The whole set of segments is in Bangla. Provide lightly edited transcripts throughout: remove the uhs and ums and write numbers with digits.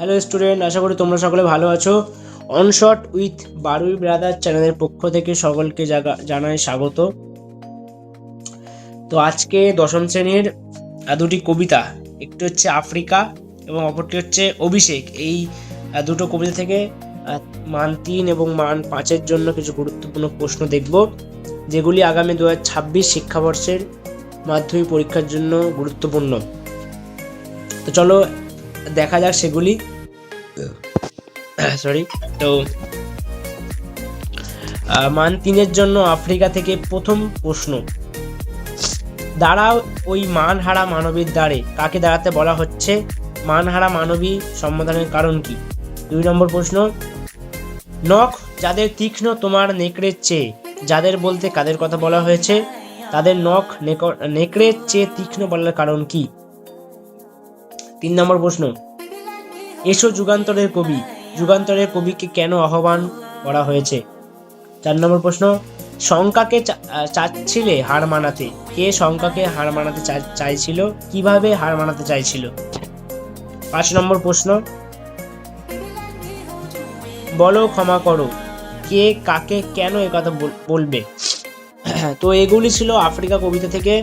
হ্যালো স্টুডেন্ট, আশা করি তোমরা সকলে ভালো আছো। অনশট উইথ বারুই ব্রাদার চ্যানেলের পক্ষ থেকে সকলকে জানাই স্বাগত। তো আজকে দশম শ্রেণীর দুটি কবিতা, একটি হচ্ছে আফ্রিকা এবং অপরটি হচ্ছে অভিষেক। এই দুটো কবিতা থেকে মান 3 এবং মান 5-এর জন্য কিছু গুরুত্বপূর্ণ প্রশ্ন দেখব, যেগুলি আগামী 2026 শিক্ষাবর্ষের মাধ্যমিক পরীক্ষার জন্য গুরুত্বপূর্ণ। তো চলো দেখা যাক সেগুলি। তো মান 3-এর জন্য আফ্রিকা থেকে প্রথম প্রশ্ন, দাঁড়াও ওই মানহারা মানবীর দ্বারে কাকে দাঁড়াতে বলা হচ্ছে? মানহারা মানবী সম্বোধনের কারণ কি? 2 নম্বর প্রশ্ন, নখ যাদের তীক্ষ্ণ তোমার নেকড়ের চেয়ে, যাদের বলতে কাদের কথা বলা হয়েছে? তাদের নখ নেকড়ের চেয়ে তীক্ষ্ণ বলার কারণ কি? 3 নম্বর প্রশ্ন, এসো যুগান্তরের কবি, যুগান্তরের কবিকে কেন আহ্বান করা হয়েছে? 4 নম্বর প্রশ্ন, শঙ্কাকে চাচ্ছিলে হার মানাতে, কে শঙ্কাকে হার মানাতে চাইছিল, কিভাবে হার মানাতে চাইছিল? 5 নম্বর প্রশ্ন, বলো ক্ষমা করো, কে কাকে কেন একথা বলবে? তো এগুলি ছিল আফ্রিকা কবিতা থেকে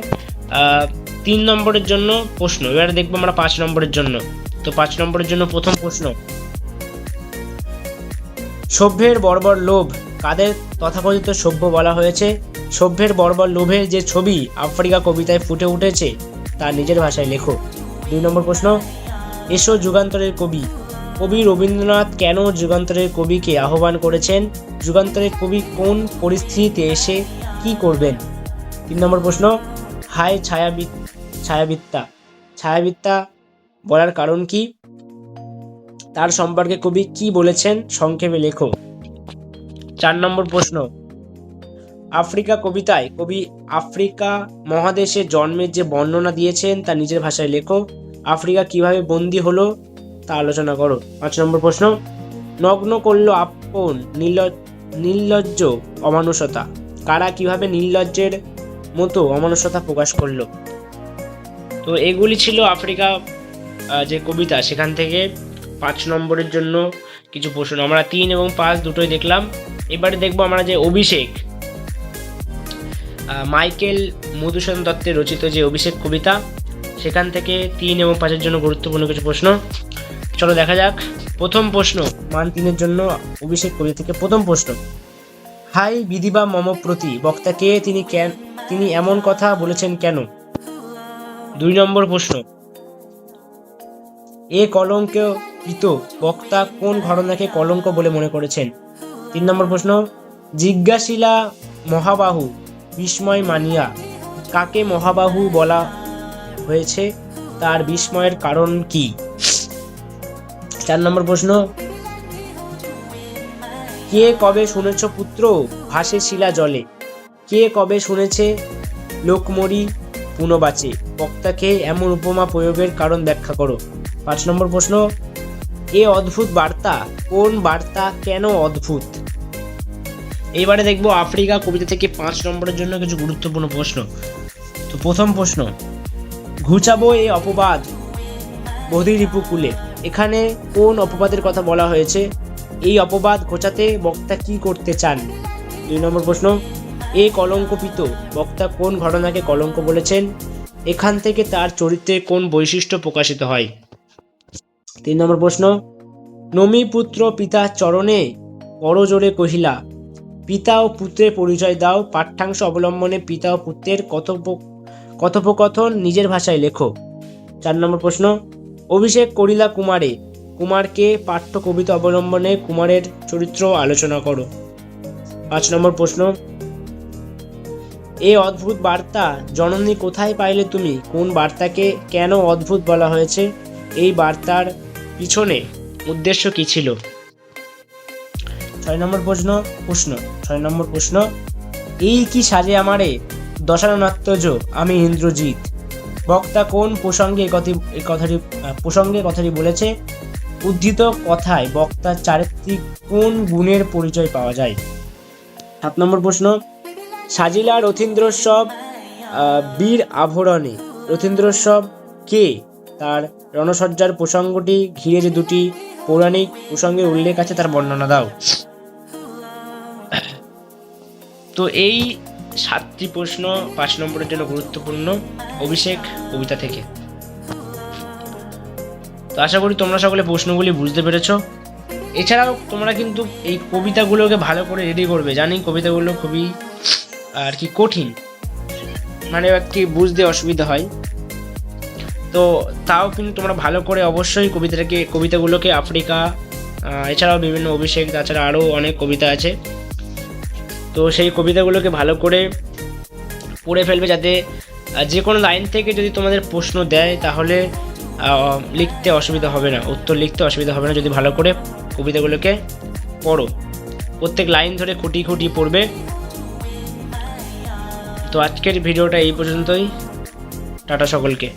3 নম্বরের জন্য প্রশ্ন। এবারে দেখবো আমরা 5 নম্বরের জন্য। তো 5 নম্বরের জন্য প্রথম প্রশ্ন, সভ্যের বর্বর লোভ কাদের তথাকথিত সভ্য বলা হয়েছে? সভ্যের বর্বর লোভের যে ছবি আফ্রিকা কবিতায় ফুটে উঠেছে তা নিজের ভাষায় লেখো। 2 নম্বর প্রশ্ন, এসো যুগান্তরের কবি, কবি রবীন্দ্রনাথ কেন যুগান্তরের কবিকে আহ্বান করেছেন? যুগান্তরের কবি কোন পরিস্থিতিতে এসে কি করবেন? 3 নম্বর প্রশ্ন, হায় ছায়াবিত্তা, ছায়াবিত্তা বলার কারণ কি? তার সম্পর্কে কবি কি বলেছেন সংক্ষেপে লেখো। 4 নম্বর প্রশ্ন, আফ্রিকা কবিতায় কবি আফ্রিকা মহাদেশে জন্মের যে বর্ণনা দিয়েছেন তা নিজের ভাষায় লেখো। আফ্রিকা কিভাবে বন্দী হলো তা আলোচনা করো। 5 নম্বর প্রশ্ন, নগ্ন করলো আপন নির্লজ্জ অমানুষতা, কারা কিভাবে নির্লজ্জের মতো অমানুষতা প্রকাশ করলো? তো এগুলি ছিল আফ্রিকা যে কবিতা, সেখান থেকে 5 নম্বরের জন্য কিছু প্রশ্ন। আমরা 3 এবং 5 দুটোই দেখলাম। এবারে দেখবো আমরা যে অভিষেক, মাইকেল মধুসূদন দত্তের রচিত যে অভিষেক কবিতা, সেখান থেকে 3 এবং 5-এর জন্য গুরুত্বপূর্ণ কিছু প্রশ্ন। চলো দেখা যাক। প্রথম প্রশ্ন, মান 3-এর জন্য অভিষেক কবিতা থেকে প্রথম প্রশ্ন, হাই বিধিবা মম প্রতি, বক্তা কে, তিনি এমন কথা বলেছেন কেন? 2 নম্বর প্রশ্ন, এ কলঙ্ক কৃত, বক্তা কোন ঘটনাকে কলঙ্ক বলে মনে করেছেন? 3 নম্বর প্রশ্ন, জিজ্ঞাসিলা মহাবাহু বিস্ময় মানিয়া, কাকে মহাবাহু বলা হয়েছে, তার বিস্ময়ের কারণ কি? 4 নম্বর প্রশ্ন, কে কবে শুনেছ পুত্র ভাসে শিলা জলে, কে কবে শুনেছে লোকমরি পুনবাচে, বক্তাকে এমন উপমা প্রয়োগের কারণ ব্যাখ্যা করো। 5 নম্বর প্রশ্ন, এ অদ্ভুত বার্তা, কোন বার্তা, কেন অদ্ভুত? এইবারে দেখবো আফ্রিকা কবিতা থেকে 5 নম্বরের জন্য কিছু গুরুত্বপূর্ণ প্রশ্ন। তো প্রথম প্রশ্ন, ঘুচাবো এ অপবাদ বধি রিপুকুলে, এখানে কোন অপবাদের কথা বলা হয়েছে? এই অপবাদ ঘোচাতে বক্তা কি করতে চান? 2 নম্বর প্রশ্ন, এ কলঙ্কপিত, বক্তা কোন ঘটনাকে কলঙ্ক বলেছেন? এখান থেকে তার চরিত্রে কোন বৈশিষ্ট্য প্রকাশিত হয়? 3 নম্বর প্রশ্ন, নমি পুত্র পিতা চরণে বড় জোরে কহিলা, পিতা ও পুত্রের পরিচয় দাও, পাঠ্যাংশ অবলম্বনে পিতা ও পুত্রের কথোপকথন নিজের ভাষায় লেখো। 4 নম্বর প্রশ্ন, অভিষেক করিলা কুমারে, কুমারকে পাঠ্য কবিতা অবলম্বনে কুমারের চরিত্র আলোচনা করো। 5 নম্বর প্রশ্ন, এ অদ্ভুত বার্তা জননী কোথায় পাইলে তুমি, কোন বার্তাকে কেন অদ্ভুত বলা হয়েছে? এই বার্তার পিছনে উদ্দেশ্য কি ছিল? 6 নম্বর প্রশ্ন, এই কি সাজে আমারে দশাননাত্যজ আমি ইন্দ্রজিৎ, বক্তা কোন প্রসঙ্গে কথাটি বলেছে? উদ্ধৃত কথায় বক্তার চারিত্রিক কোন গুণের পরিচয় পাওয়া যায়? 7 নম্বর প্রশ্ন, সাজিলা রথীন্দ্রোৎসব বীর আভরণে, রথীন্দ্রোৎসব কে, তার রণসজ্জার প্রসঙ্গটি ঘিরে যে দুটি পৌরাণিক প্রসঙ্গের উল্লেখ আছে তার বর্ণনা দাও। তো এই 7টি প্রশ্ন 5 নম্বরের জন্য গুরুত্বপূর্ণ অভিষেক কবিতা থেকে। তো আশা করি তোমরা সকলে প্রশ্নগুলি বুঝতে পেরেছো। এছাড়াও তোমরা কিন্তু এই কবিতাগুলোকে ভালো করে রেডি করবে। জানি কবিতাগুলো খুবই আর কি কঠিন, মানে কি বুঝতে অসুবিধা হয়, তো তাও কিন্তু তোমরা ভালো করে অবশ্যই কবিতাগুলোকে আফ্রিকা, এছাড়াও বিভিন্ন অভিষেক, তাছাড়া আরও অনেক কবিতা আছে, তো সেই কবিতাগুলোকে ভালো করে পড়ে ফেলবে, যাতে যে কোনো লাইন থেকে যদি তোমাদের প্রশ্ন দেয় তাহলে লিখতে অসুবিধা হবে না, উত্তর লিখতে অসুবিধা হবে না যদি ভালো করে কবিতাগুলোকে পড়ো। প্রত্যেক লাইন ধরে খুঁটিয়ে খুঁটিয়ে পড়বে। তো আজকের ভিডিওটা এই পর্যন্তই। টাটা সকলকে।